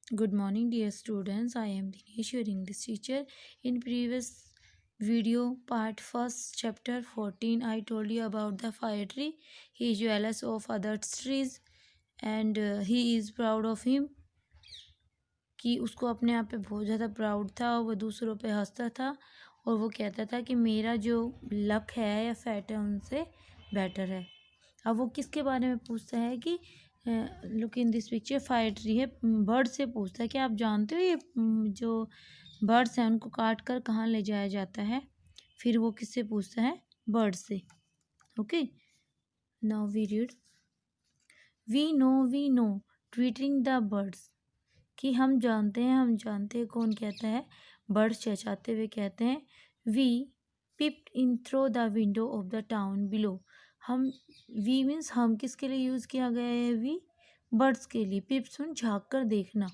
Good morning, dear students. I am Dinesh, your English teacher. In previous video, part first, chapter 14, I told you about the fire tree. He is jealous of other trees and he is proud of him. कि उसको अपने आप पे बहुत ज़्यादा proud था और वो दूसरों पे हंसता था और वो कहता था कि मेरा जो लक है या फैट है उनसे बेटर है। अब वो किसके बारे में पूछता है कि look in this picture fire tree है, बर्ड से पूछता है कि आप जानते हो ये जो बर्ड्स हैं उनको काट कर कहाँ ले जाया जाता है। फिर वो किससे पूछता है? बर्ड से। Okay, now we read we know tweeting the birds, कि हम जानते हैं। कौन कहता है? बर्ड्स चहचहाते हुए कहते हैं। We peeped in through the window of the town below. हम, वी मीन्स हम किसके लिए यूज़ किया गया है? वी बर्ड्स के लिए। पिप सुन झाँक कर देखना।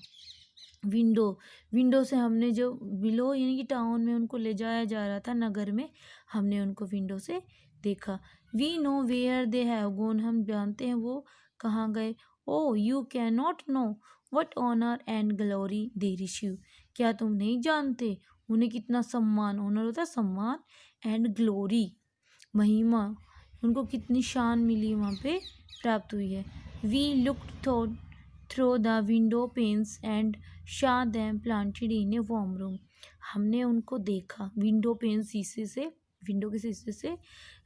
विंडो, विंडो से हमने जो बिलो यानी कि टाउन में उनको ले जाया जा रहा था, नगर में, हमने उनको विंडो से देखा। We know where they have gone, हम जानते हैं वो कहाँ गए। Oh you cannot know what honour and glory they receive, क्या तुम नहीं जानते उन्हें कितना सम्मान, ऑनर होता है सम्मान, एंड ग्लोरी महिमा, उनको कितनी शान मिली वहाँ पे प्राप्त हुई है। We looked through the window panes and saw them planted in a warm room, हमने उनको देखा विंडो पेन शीशे से, विंडो के शीशे से,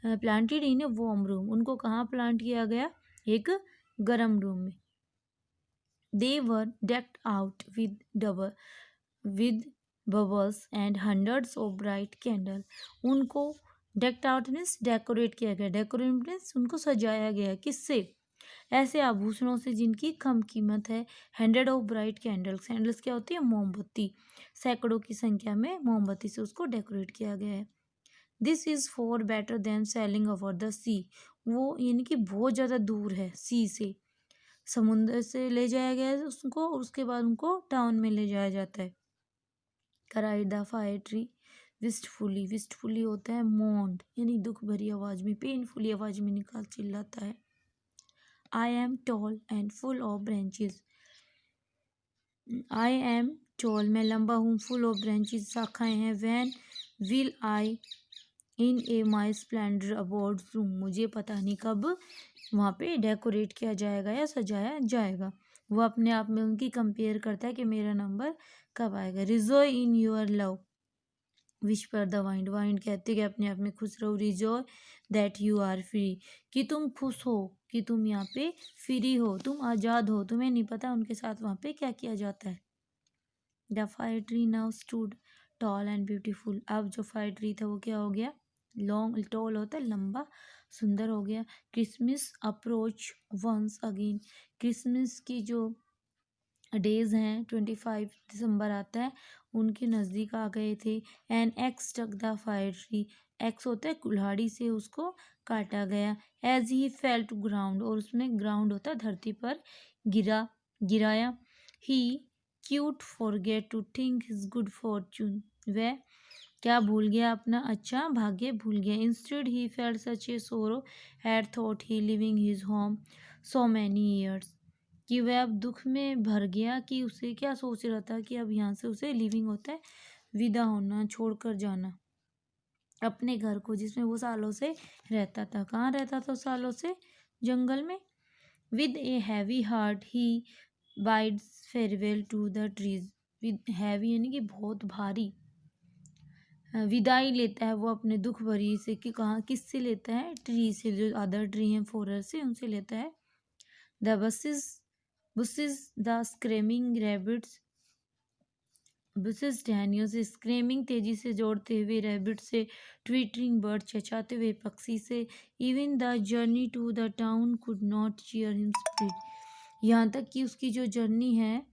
planted in a warm room, उनको कहाँ प्लांट किया गया? एक गर्म रूम में। They were decked out with bubbles and hundreds of bright candle, उनको डेक्ड आउट मीन्स डेकोरेट किया गया, डेकोरेट मीन्स उनको सजाया गया। किससे? ऐसे आभूषणों से जिनकी कम कीमत है। Hundred of bright candles, candles क्या होती है? मोमबत्ती, सैकड़ों की संख्या में मोमबत्ती से उसको डेकोरेट किया गया है। This is far better than sailing over the sea, वो यानी कि बहुत ज़्यादा दूर है सी से, समुद्र से ले जाया गया है उसको और उसके बाद उनको टाउन में ले जाया जाता है। कराइड the fire tree wistfully, wistfully होता है मौन यानी दुख भरी आवाज़ में, पेनफुली आवाज़ में निकाल चिल्लाता है। I am tall and full of branches. I am tall, मैं लंबा हूँ, full of branches, शाखाएँ हैं। When will I in a my splendor aboard room, मुझे पता नहीं कब वहाँ पे डेकोरेट किया जाएगा या सजाया जाएगा। वो अपने आप में उनकी कंपेयर करता है कि मेरा नंबर कब आएगा। Rejoice in your love, whisper the wind, wind कहते कि अपने आप में खुश रहो। रिजॉय दैट यू आर फ्री, कि तुम खुश हो, कि तुम यहाँ पे फ्री हो, तुम आज़ाद हो, तुम्हें नहीं पता उनके साथ वहाँ पे क्या किया जाता है। The fire tree now stood tall and beautiful, अब जो फायर ट्री था वो क्या हो गया? लॉन्ग, टॉल होता है लंबा, सुंदर हो गया। Christmas approach once again, Christmas की जो डेज हैं 25 दिसंबर आता है, उनके नज़दीक आ गए थे। An axe took the fire tree, axe होता है कुल्हाड़ी से उसको काटा गया। As he fell to ground, और उसमें ग्राउंड होता है धरती पर गिराया। He quite forget to think his good fortune, वह क्या भूल गया? अपना अच्छा भाग्य भूल गया। इंस्टेड ही फेल्ट सच ए सोरो had thought he living his home so many years, कि वह अब दुख में भर गया कि उसे क्या सोच रहा था कि अब यहाँ से उसे लिविंग होता है विदा होना, छोड़कर जाना अपने घर को जिसमें वो सालों से रहता था। कहाँ रहता था सालों से? जंगल में। With a heavy heart he bids farewell to the trees, with heavy यानी कि बहुत भारी, विदाई लेता है वो अपने दुख भरी से, कि कहाँ किससे लेता है? ट्री से, जो अदर ट्री हैं फॉरेस्ट से, उनसे लेता है। The bushes the screaming rabbits, bushes टहनियों से, स्क्रेमिंग तेजी से जोड़ते हुए, रैबिट से, ट्वीटरिंग बर्ड चहचहाते हुए पक्षी से। Even the journey to the town could not cheer him spirit, यहाँ तक कि उसकी जो जर्नी है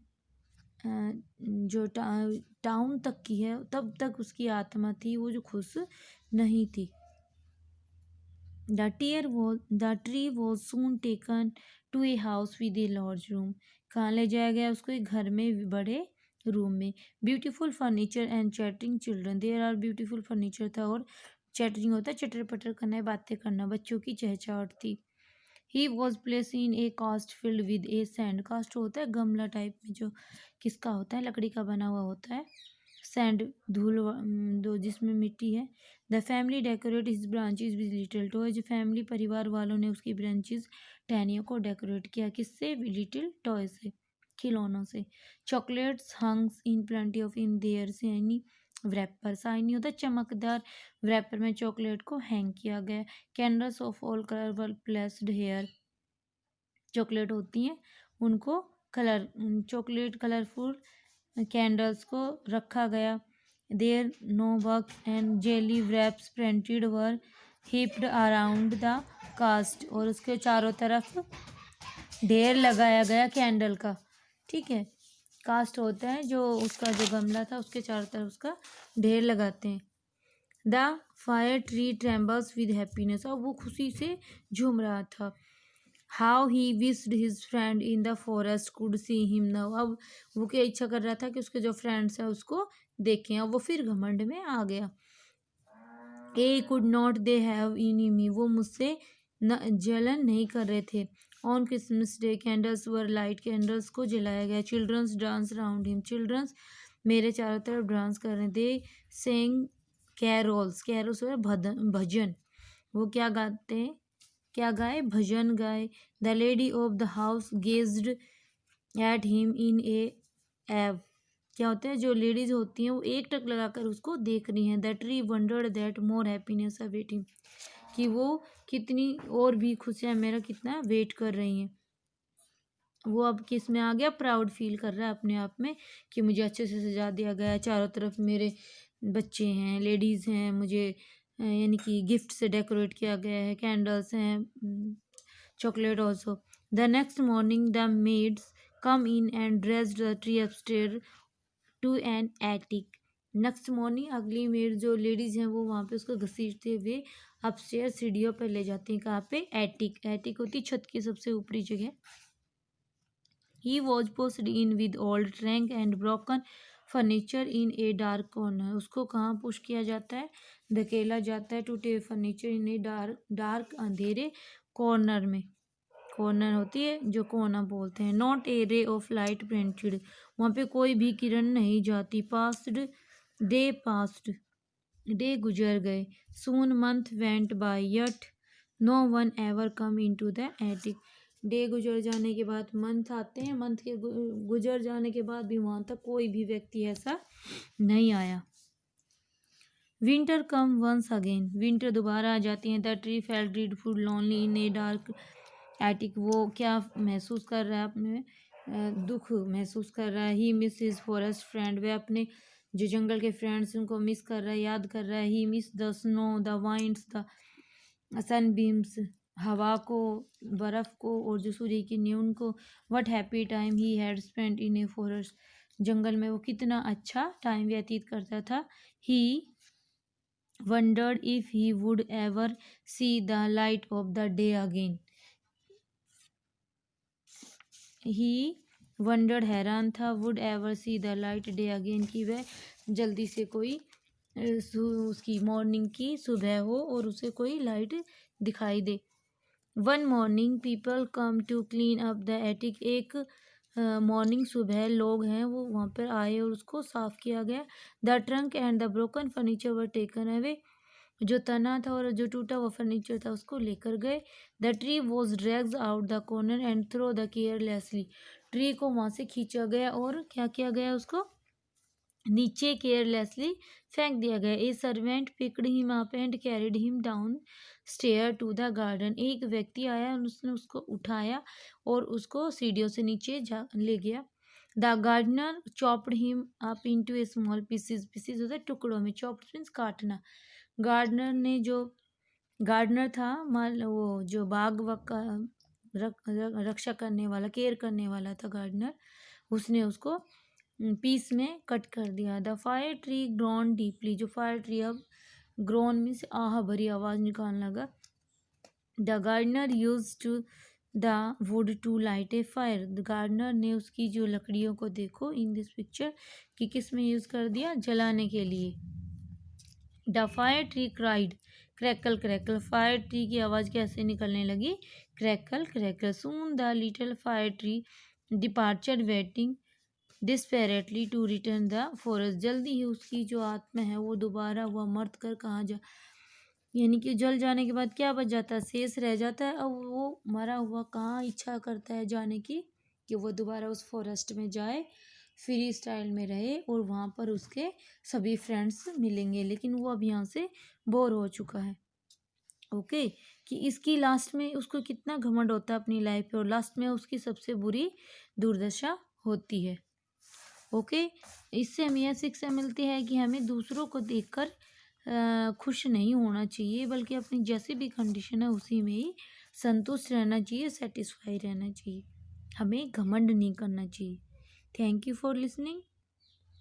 जो टाउन तक की है, तब तक उसकी आत्मा थी वो जो खुश नहीं थी। The tree was soon taken to a house with a large room, कहाँ ले जाया गया उसको? एक घर में, बड़े रूम में। Beautiful furniture and chattering children, there are, beautiful furniture था और चैटरिंग होता है चटर पटर करना है, बातें करना, बच्चों की चहचहाट थी। He was placed in a cask filled with a sand. Cask होता है गमला टाइप में, जो किसका होता है, लकड़ी का बना हुआ होता है, सैंड धूल दो जिसमें मिट्टी है। The family decorate his branches with little toys. Family परिवार वालों ने उसकी ब्रांचेज टहनियों को डेकोरेट किया, किससे, लिटिल टॉय से, खिलौनों से। Chocolates hangs in plenty of in their shiny wrapper। Shiny होता है चमकदार, wrapper में चॉकलेट को हैंग किया गया। Candles of all colours were placed here. Chocolate होती हैं उनको कलर, चॉकलेट कलरफुल कैंडल्स को रखा गया। There no bucks and jelly wraps printed were heaped around the cask. और उसके चारों तरफ ढेर लगाया गया कैंडल का, ठीक है। कास्ट होता है जो उसका जो गमला था उसके चारों तरफ उसका ढेर लगाते हैं। The fire tree trembles with happiness. और वो खुशी से झूम रहा था। How he wished his friend in the forest could see him now. अब वो क्या इच्छा कर रहा था कि उसके जो फ्रेंड्स हैं उसको देखें। अब वो फिर घमंड में आ गया। A could not they have in me. वो मुझसे न जलन नहीं कर रहे थे। On Christmas day candles were light. Candles को जलाया गया। Childrens dance around him. Childrens मेरे चारों तरफ डांस कर रहे थे। Sang carols. कैरोल्स भजन। वो क्या गाते हैं, क्या गाए, भजन गाए। The lady of the house gazed at him in a awe. क्या होता है, जो लेडीज होती हैं वो एक टक लगाकर उसको देख रही हैं। The tree wondered that more happiness await him. कि वो कितनी और भी खुशियाँ मेरा कितना वेट कर रही हैं। वो अब किस में आ गया, प्राउड फील कर रहा है अपने आप में कि मुझे अच्छे से सजा दिया गया है, चारों तरफ मेरे बच्चे हैं, लेडीज़ हैं, मुझे यानी कि गिफ्ट से डेकोरेट किया गया है, कैंडल्स हैं, chocolate also. The next morning the maids come in and dressed the tree upstair to an attic. Next morning अगली मेड जो लेडीज़ हैं वो वहाँ पे उसको घसीटते हुए अपस्टेयर सीढ़ियों पर ले जाती हैं। कहाँ पे, एटिक। एटिक होती छत की सबसे ऊपरी जगह। He was pushed in with old trunk and broken furniture in a dark corner। उसको कहाँ पुश किया जाता है, धकेला जाता है, टूटे फर्नीचर इन ए डार्क अंधेरे कॉर्नर में। कॉर्नर होती है जो कोना बोलते हैं। Not a ray of light printed. वहाँ पे कोई भी किरण नहीं जाती। पास्ड डे गुजर गए। Soon month went by yet no one ever come in to the attic. Day गुजर जाने के बाद मंथ आते हैं, मंथ के गुजर जाने के बाद भी वहाँ तक कोई भी व्यक्ति ऐसा नहीं आया। Winter come once again. Winter दोबारा आ जाती है। The tree felt dreadful lonely in a dark attic. वो क्या महसूस कर रहा है, अपने दुख महसूस कर रहा है। He miss his forest friend. वह अपने जो जंगल के फ्रेंड्स उनको मिस कर रहा है, याद कर रहा है। He miss the snow the winds the sunbeams. हवा को, बर्फ़ को, और जो सूर्य की किरणें उनको। What happy time he had spent in a forest. जंगल में वो कितना अच्छा टाइम व्यतीत करता था। He wondered if he would ever see the light of the day again. He wondered हैरान था, would ever see the light day again कि वह जल्दी से कोई उसकी मॉर्निंग की सुबह हो और उसे कोई लाइट दिखाई दे। One morning people come to clean up the attic. एक मॉर्निंग सुबह लोग हैं वो वहाँ पर आए और उसको साफ़ किया गया। The trunk and the broken furniture were taken away. जो तना था और जो टूटा हुआ फर्नीचर था उसको लेकर गए। The tree was dragged out the corner and throw the carelessly. Tree को वहाँ से खींचा गया और क्या किया गया, उसको नीचे केयरलेसली फेंक दिया गया। A servant picked him up and carried him down stair to the garden. एक व्यक्ति आया और उसने उसको उठाया और उसको सीढ़ियों से नीचे ले गया। The gardener chopped him up into a small pieces. Pieces होता है टुकड़ों में, चॉप्ड मीन्स काटना। गार्डनर ने जो गार्डनर था वो जो बाग का रक्षा करने वाला, केयर करने वाला था गार्डनर, उसने उसको पीस में कट कर दिया। The fire tree groaned deeply. जो फायर ट्री अब ग्रोन मीन्स आह भरी आवाज़ निकालने लगा। The gardener use to the wood to light a fire. The gardener ने उसकी जो लकड़ियों को, देखो इन दिस पिक्चर, कि किस में यूज़ कर दिया, जलाने के लिए। The fire tree cried crackle crackle. Fir tree की आवाज़ कैसे निकलने लगी, crackle crackle soon the little fir tree departure waiting desperately to return the forest. जल्दी ही उसकी जो आत्मा है वो दोबारा वह मर्द कर कहाँ जा, यानी कि जल जाने के बाद क्या बच जाता है, शेष रह जाता है। अब वो मरा हुआ कहाँ इच्छा करता है जाने की, कि वो दोबारा उस फॉरेस्ट में जाए, फ्री स्टाइल में रहे और वहाँ पर उसके सभी फ्रेंड्स मिलेंगे, लेकिन वो अब यहाँ से बोर हो चुका है। ओके, कि इसकी लास्ट में उसको कितना घमंड होता है अपनी लाइफ पे, और लास्ट में उसकी सबसे बुरी दुर्दशा होती है। ओके, इससे हमें यह शिक्षा मिलती है कि हमें दूसरों को देखकर खुश नहीं होना चाहिए, बल्कि अपनी जैसी भी कंडीशन है उसी में ही संतुष्ट रहना चाहिए, सेटिस्फाई रहना चाहिए, हमें घमंड नहीं करना चाहिए। Thank you for listening.